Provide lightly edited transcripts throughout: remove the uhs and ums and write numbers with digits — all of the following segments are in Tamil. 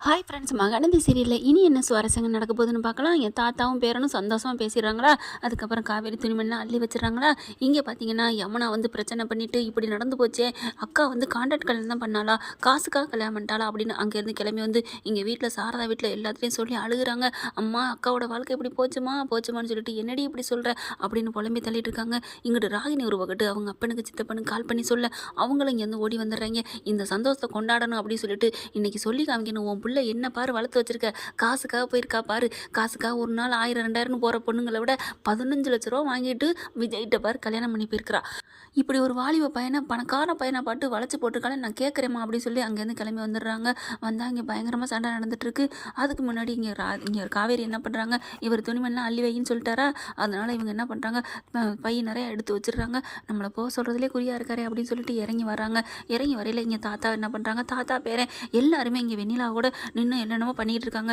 ஹாய் ஃப்ரெண்ட்ஸ், மகாநதி சீரியலில் இனி என்ன சுவாரஸ்யங்கள் நடக்க போகுதுன்னு பார்க்கலாம். என் தாத்தாவும் பேரனும் சந்தோஷமாக பேசிடுறாங்களா, அதுக்கப்புறம் காவேரி துணிமணிலாம் அள்ளி வச்சிடறாங்களா. இங்கே பார்த்தீங்கன்னா யமுனா வந்து பிரச்சனை பண்ணிவிட்டு இப்படி நடந்து போச்சே, அக்கா வந்து கான்ட்ராக்ட் கல்யாணம் தான் பண்ணாளா, காசுக்காக கல்யாணம் பண்ணிட்டாளா அப்படின்னு அங்கேருந்து கிளம்பி வந்து இங்கே வீட்டில் சாரதா வீட்டில் எல்லாத்துலேயும் சொல்லி அழுகுறாங்க. அம்மா அக்காவோட வாழ்க்கை இப்படி போச்சுமான்னு சொல்லிட்டு என்னடி இப்படி சொல்கிற அப்படின்னு புலம்பி தள்ளிட்டு இருக்காங்க. இங்கிட்டு ராகினி ஒரு வகட்டு அவங்க அப்பனுக்கு சித்தப்பனுக்கு கால் பண்ணி சொல்ல அவங்களும் இங்கேருந்து ஓடி வந்துடுறாங்க. இந்த சந்தோஷத்தை கொண்டாடணும் அப்படின்னு சொல்லிட்டு இன்னைக்கு சொல்லி காமிக்கணும், உன் புள்ள என்ன பாரு வளர்த்து வச்சிருக்க, காசுக்காக போயிருக்கா பாரு, காசுக்காக ஒரு நாள் 1000 2000 போகிற பொண்ணுங்களை விட 15 லட்ச ரூபா வாங்கிட்டு விஜய்கிட்ட பாரு கல்யாணம் பண்ணி போயிருக்கிறா. இப்படி ஒரு வாலிப பையனை பணக்கார பையனை பாட்டு வளைச்சி போட்டிருக்காளே, நான் கேட்குறேம்மா அப்படின்னு சொல்லி அங்கேருந்து கிளம்பி வந்துடுறாங்க. வந்தால் இங்கே பயங்கரமாக சண்டை நடந்துட்டுருக்கு. அதுக்கு முன்னாடி இங்கே காவேரி என்ன பண்ணுறாங்க, இவர் துணிமணிலாம் அள்ளி வைன்னு சொல்லிட்டாரா, அதனால் இவங்க என்ன பண்ணுறாங்க, பை நிறையா எடுத்து வச்சிடுறாங்க. நம்மளை போக சொல்கிறதுலே குறியாக இருக்காரே அப்படின்னு சொல்லிட்டு இறங்கி வராங்க. இறங்கி வரையில் இங்கே தாத்தா என்ன பண்ணுறாங்க, தாத்தா பேரன் எல்லாருமே இங்கே வெண்ணிலாவோட நின்று என்னென்னமோ பண்ணிகிட்டு இருக்காங்க.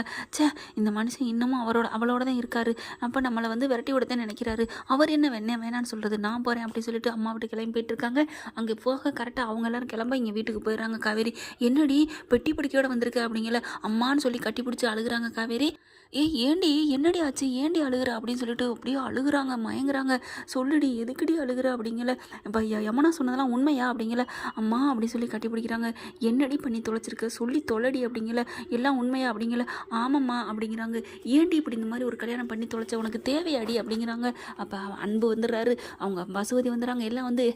இந்த மனுஷன் இன்னமும் அவளோட தான் இருக்காரு, அப்போ நம்மளை வந்து விரட்டி விடத்தான் நினைக்கிறாரு, அவர் என்ன வேணான்னு சொல்கிறது, நான் போகிறேன் அப்படின்னு சொல்லிட்டு அம்மா விட்டு கிளம்பி போயிட்டு இருக்காங்க. அங்கே போக கரெக்டாக அவங்க எல்லாரும் கிளம்ப இங்கே வீட்டுக்கு போயிடுறாங்க. காவேரி என்னடி பெட்டி பிடிக்கையோட வந்திருக்க அப்படிங்கல அம்மான்னு சொல்லி கட்டி பிடிச்சி அழுகுறாங்க. காவேரி ஏண்டி என்னடி ஆச்சு, ஏண்டி அழுகுற அப்படின்னு சொல்லிட்டு அப்படியே அழுகுறாங்க, மயங்குறாங்க. சொல்லுடி எதுக்குடி அழுகுற அப்படிங்கல, இப்போ யமுனா சொன்னதெல்லாம் உண்மையா அப்படிங்கல, அம்மா அப்படி சொல்லி கட்டி பிடிக்கிறாங்க. என்னடி பண்ணி தொலைச்சிருக்க சொல்லி தொலைடி அப்படிங்கல, எல்லாம் உண்மையா அப்படிங்கல, ஆமாம்மா அப்படிங்கிறாங்க. ஏண்டி இப்படி இந்த மாதிரி ஒரு கல்யாணம் பண்ணி தொலைச்ச, உனக்கு தேவையாடி அப்படிங்கிறாங்க. அப்போ அன்பு வந்துடுறாரு, அவங்க பசுவதி வந்துடுறாங்க, எல்லாம் வந்து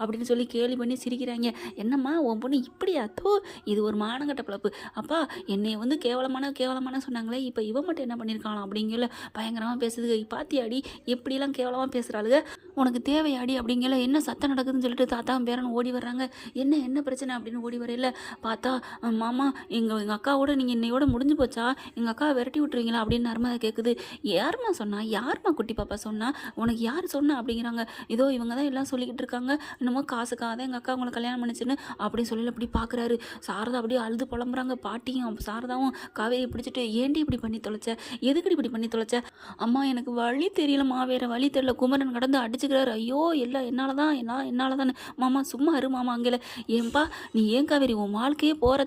அப்படின்னு சொல்லி கேலி பண்ணி சிரிக்கிறாங்க. என்னம்மா உன் பொண்ணு இப்படியா, தோ இது ஒரு மானங்கட்ட பிழப்பு, அப்பா என்னை வந்து கேவலமான சொன்னாங்களே, இப்போ இவன் மட்டும் என்ன பண்ணியிருக்காளாம் அப்படிங்கல பயங்கரமாக பேசுது. பாத்தியாடி எப்படிலாம் கேவலமாக பேசுகிறாளுங்க, உனக்கு தேவையாடி அப்படிங்கல, என்ன சத்தம் நடக்குதுன்னு சொல்லிட்டு தாத்தா பேரன் ஓடி வர்றாங்க. என்ன பிரச்சனை அப்படின்னு ஓடி வரையில பார்த்தா, மாமா எங்கள் அக்காவோட நீங்கள் என்னையோட முடிஞ்சு போச்சா, எங்கள் அக்காவை விரட்டி விட்டுருவீங்களா அப்படின்னு நர்மதா கேட்குது. யாருமா குட்டி பாப்பா சொன்னா, உனக்கு யார் சொன்னா அப்படிங்கிறாங்க. இதோ இவங்க தான் எல்லாம் சொல்லிக்கிட்டு இருக்காங்க, என்னமோ காசுக்காக தான் எங்கள் அக்கா உங்களை கல்யாணம் பண்ணிச்சுன்னு அப்படின்னு சொல்லி அப்படி பார்க்குறாரு. சாரதா அப்படியே அழுது புலம்புறாங்க. பாட்டியும் சாரதாவும் காவேரி பிடிச்சிட்டு, ஏண்டி இப்படி பண்ணி தொலைச்ச, எதுக்கடி இப்படி பண்ணி தொலைச்ச, அம்மா எனக்கு வழி தெரியலம்மா, வேற வழி தெரியல, குமரன் கடந்து அடிச்சுக்கிறாரு, ஐயோ எல்லாம் என்னால் தானே, மாமா சும்மா இரு மாமா அங்கே ஏன்பா நீ ஏன் காவேரி உன் வாழ்க்கையே போகிற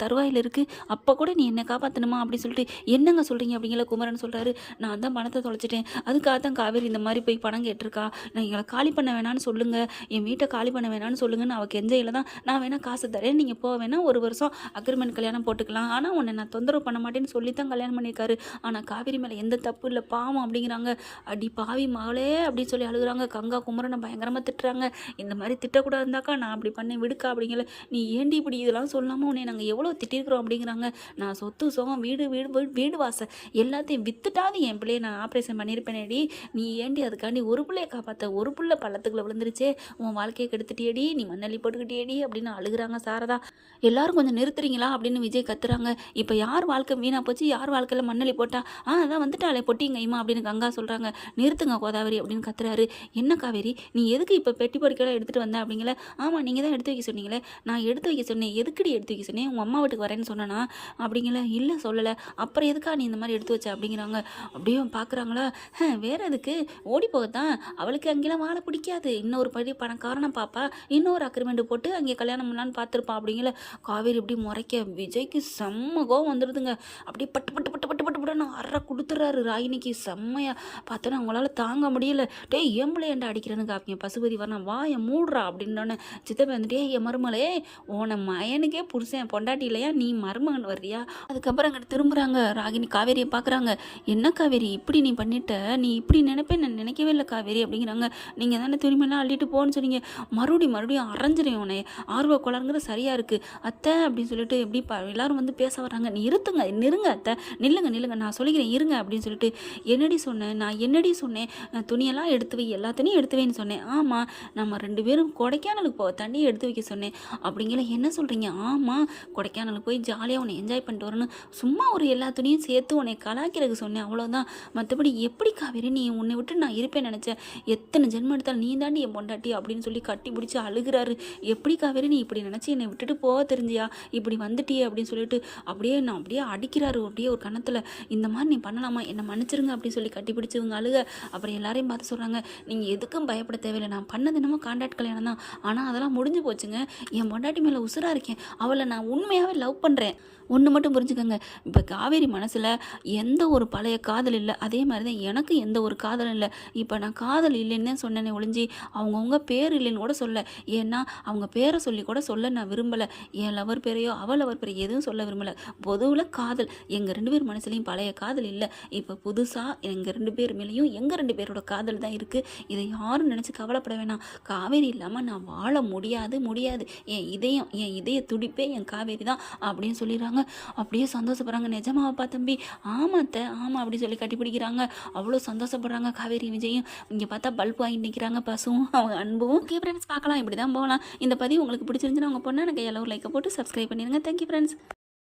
தருவாயில் இருக்குது, அப்போ கூட நீ என்னை காப்பாற்றணுமா அப்படின்னு சொல்லிட்டு என்னங்க சொல்கிறீங்க அப்படிங்கிற குமரன் சொல்கிறாரு. நான் தான் பணத்தை தொலைச்சிட்டேன், அதுக்காக தான் காவேரி இந்த மாதிரி போய் பணம் கேட்டிருக்கா, நான் எங்களை காலி பண்ண வேணான்னு சொல்லுங்கள், என் வீட்டை காலி பண்ண வேணான்னு சொல்லுங்கன்னு அவள் கெஞ்சையில் தான் நான் வேணால் காசு தரேன், நீங்கள் போக வேணால் 1 வருஷம் அக்ரிமெண்ட் கல்யாணம் போட்டுக்கலாம், ஆனால் உன்னை நான் தொந்தரவு பண்ண மாட்டேன்னு சொல்லி தான் கல்யாணம் பண்ணியிருக்காரு, ஆனால் காவேரி மேலே எந்த தப்பு இல்லை பாவம் அப்படிங்கிறாங்க. அடி பாவி மகளே அப்படின்னு சொல்லி அழுகுறாங்க. கங்கா குமரனை பயங்கரமாக திட்டுறாங்க. இந்த மாதிரி திட்டக்கூடாதுந்தாக்கா நான் அப்படி பண்ணேன் விடுக்கா அப்படிங்கல, நீ ஏண்டி இப்படி இதெல்லாம் சொல்லாமல் உன்னை நாங்கள் எவ்வளோ திட்டிருக்கிறோம் அப்படிங்கிறாங்க. நான் சொத்து சோகம் வீடு வாசல் எல்லாத்தையும் வித்துட்டாது என் பிள்ளையை நான் ஆப்ரேஷன் பண்ணியிருப்பேனேடி, நீ ஏண்டி அதுக்காண்டி ஒரு பிள்ளையை காப்பாற்ற, ஒரு பிள்ளை பள்ளத்துக்குள்ள விழுந்துருச்சே, உன் வாழ்க்கையை கெடுத்துட்டியடி, நீ மண்ணள்ளி போட்டுக்கிட்டியடி அப்படின்னு அழுகுறாங்க. சாரதா எல்லாரும் கொஞ்சம் நிறுத்துறீங்களா அப்படின்னு விஜய் கத்துறாங்க. இப்போ யார் வாழ்க்கை வீணாக போச்சு, யார் வாழ்க்கையில் மண்ணள்ளி போட்டா, அதான் வந்துட்டாலே பொட்டிங்க இம்மா அப்படின்னு கங்கா சொல்கிறாங்க. நிறுத்துங்க கோதாவரி அப்படின்னு கத்துறாரு. என்ன காவேரி நீ எதுக்கு இப்போ பெட்டி படிக்கலாம் எடுத்துகிட்டு வந்தேன் அப்படிங்கல, ஆமாம் நீங்கள் தான் எடுத்து வைக்க சொன்னீங்களே, நான் எடுத்து வைக்க சொன்னேன், எதுக்கடி எடுத்து வைக்க சொன்னேன், உங்கள் அம்மா வீட்டுக்கு வரேன்னு சொன்னேன்னா அப்படிங்கல, இல்லை சொல்லலை, அப்புறம் எதுக்கா நீ இந்த மாதிரி எடுத்து வச்ச அப்படிங்கிறாங்க. அப்படியே பார்க்குறாங்களா, வேற எதுக்கு, ஓடி போகத்தான், அவளுக்கு அங்கெல்லாம் வாழ பிடிக்காது, இன்னொரு படி பணக்காரனை பாப்பா, இன்னொரு அக்ரிமெண்ட் போட்டு அங்கே கல்யாணம் பண்ணலான்னு பார்த்துருப்பான் அப்படிங்கல. காவேரி இப்படி முறைக்க விஜய்க்கு செம்ம கோவம் வந்துடுதுங்க. அப்படியே பட்டு பட்டு பட்டு பட்டு பட்டு பட்டுன்னு அரை கொடுத்துட்றாரு ராகினிக்கு. செம்மையா பார்த்தோன்னா அவங்களால தாங்க முடியல. டே ஏம்பளை ஏன்டா அடிக்கிறேன்னு காப்பிங்க, பசுபதி வரணும் வாயை மூடுறா அப்படின்னோடனே சித்தப்பை வந்துட்டே, என் மருமகளே உன மயனுக்கே புருஷன் பொண்டாட்டி இல்லையா, நீ மருமகன் வர்றியா, அதுக்கப்புறம் அங்கிட்டு திரும்புகிறாங்க. ராகினி காவேரியை பார்க்குறாங்க. என்ன காவேரி இப்படி நீ பண்ணிட்ட, நீ இப்படி நினைப்பேன் நான் நினைக்கவே இல்லை காவேரி அப்படிங்கிறாங்க. நீங்கள் தானே துணிமெல்லாம் அள்ளிட்டு போன்னு சொன்னீங்க, மறுபடியும் அரைஞ்சிரும் உன்னை, ஆர்வ குளருங்கிற சரியாக இருக்குது அத்தை அப்படின்னு சொல்லிட்டு எப்படி எல்லாரும் வந்து பேச வர்றாங்க. நீ நிறுங்க அத்தை, நில்லுங்க நான் சொல்லிக்கிறேன் இருங்க அப்படின்னு சொல்லிட்டு, என்னடி சொன்னேன் துணியெல்லாம் எடுத்து வை, எல்லாத்தையும் எடுத்து வைன்னு சொன்னேன், ஆமாம் நம்ம 2 பேரும் கொடைக்கானலுக்கு தண்ணியை எடுத்து வைக்க சொன்னேன் அப்படிங்கிற, என்ன சொல்கிறீங்க, ஆமாம் கொடைக்கானலுக்கு போய் ஜாலியாக உன்னை என்ஜாய் பண்ணிட்டு வரணும், சும்மா ஒரு எல்லா துணியும் சேர்த்து உன்னை கலாக்கிறதுக்கு சொன்னேன் அவ்வளோதான், மற்றபடி எப்படி காவேரி நீ உன்னை விட்டு நான் இருப்பேன்னு நினச்சேன், எத்தனை ஜென்மம் எடுத்தாலும் நீ தாண்டி என் பொண்டாட்டி அப்படின்னு சொல்லி கட்டி பிடிச்சி அழுகிறாரு. எப்படி காவேரி நீ இப்படி நினச்சி என்னை விட்டுட்டு போக தெரிஞ்சியா, இப்படி வந்துட்டியே அப்படின்னு சொல்லிட்டு அப்படியே அடிக்கிறாரு அப்படியே ஒரு கணத்தில். இந்த மாதிரி நீ பண்ணலாமா, என்னை மன்னிச்சிருங்க அப்படி சொல்லி கட்டிப்பிடிச்சு இவங்க அழுக. அப்புறம் எல்லாரையும் பார்த்து சொல்கிறாங்க, நீங்கள் எதுக்கும் பயப்பட தேவையில்லை, நான் பண்ணது என்னமோ கான்ட்ராக்ட் கல்யாணம் தான், ஆனால் அதெல்லாம் முடிஞ்சு போச்சுங்க. என் பொண்டாட்டி மேலே உசுராக இருக்கேன், அவளை நான் உண்மையாகவே லவ் பண்ணுறேன். ஒன்று மட்டும் புரிஞ்சுக்கோங்க, இப்போ காவேரி மனசில் எந்த ஒரு பழைய காதல் இல்லை, அதே மாதிரி தான் எனக்கு எந்த ஒரு காதலும் இல்லை. இப்போ நான் காதல் இல்லைன்னு தான் சொன்னேனே ஒழிஞ்சி அவங்கவுங்க பேர் இல்லைன்னு கூட சொல்ல. ஏன்னா அவங்க பேரை சொல்லி கூட சொல்ல நான் விரும்பலை. என் லவர் பேரையோ அவள் லவர் பேரையோ எதுவும் சொல்ல விரும்பலை. பொதுவில் காதல் எங்கள் 2 பேர் மனசுலையும் பழைய காதல் இல்லை. இப்போ புதுசாக எங்கள் 2 பேர் மேலேயும் எங்கள் 2 பேரோட காதல் தான் இருக்குது. இதை யாரும் நினச்சி கவலைப்பட வேணாம். காவேரி இல்லாமல் நான் வாழ முடியாது. என் இதய துடிப்பே என் காவேரி தான் அப்படின்னு சொல்லிடுறாங்க. அப்படியே சந்தோஷப்படுறாங்க. நிஜமாப்பா தம்பி? ஆமாத்த ஆமாம் அப்படி சொல்லி கட்டிப்பிடிக்கிறாங்க. அவ்வளோ சந்தோஷப்படுறாங்க காவேரி விஜயும். இங்கே பார்த்தா பல்ப் வாங்கி நிற்கிறாங்க பசுவும் அவங்க அன்பும். ஓகே ஃப்ரெண்ட்ஸ், பார்க்கலாம், இப்படி தான் போகலாம். இந்த பதிவு உங்களுக்கு பிடிச்சிருந்துச்சுன்னா உங்கள் பொண்ணான கையால் ஒரு லைக்கை போட்டு சப்ஸ்கிரைப் பண்ணிடுங்க. Thank you friends.